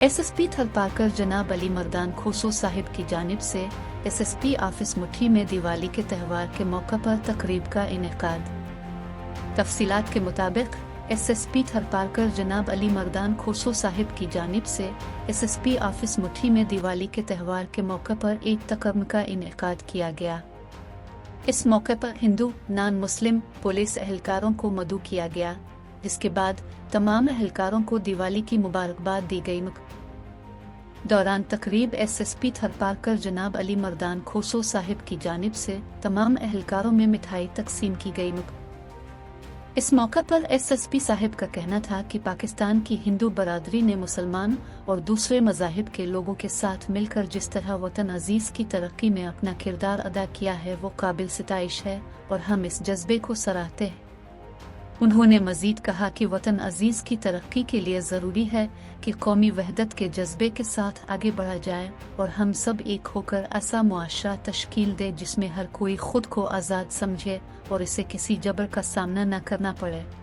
SSP थलपारकर जनाब अली मर्दान खोसो साहिब की जानिब से एसएसपी ऑफिस मुट्ठी में दिवाली के त्यौहार के मौके पर तकरीब का इनेकाद। तफसीलात के मुताबिक एसएसपी थलपारकर जनाब अली मर्दान खोसो साहिब की जानिब से एसएसपी ऑफिस मुट्ठी में दिवाली के त्यौहार के मौके पर एक तकरीब का इनेकाद किया गया। इस मौके पर हिंदू नॉन मुस्लिम पुलिस एहलकारों को मदऊ किया गया, जिसके बाद तमाम एहलकारों को दिवाली की मुबारकबाद दी गई। दौरान तकरीब एसएसपी थलपारकर जनाब अली मर्दान खोसो साहिब की जानिब से तमाम एहलकारों में मिठाई तकसीम की गई। इस मौका पर एसएसपी साहिब का कहना था कि पाकिस्तान की हिंदू बरादरी ने मुसलमान और दूसरे मज़ाहिब के लोगों के साथ मिलकर जिस तरह वतन अजीज़ की तरक्की में अपना किरदार अदा किया है वो काबिल सिताइश है और हम इस जज्बे को सराहते हैं। उन्होंने मजीद कहा कि वतन अजीज़ की तरक्की के लिए ज़रूरी है कि कौमी वहदत के जज्बे के साथ आगे बढ़ा जाए और हम सब एक होकर ऐसा मुआशरा तश्कील दे जिसमें हर कोई खुद को आज़ाद समझे और इसे किसी जबर का सामना न करना पड़े।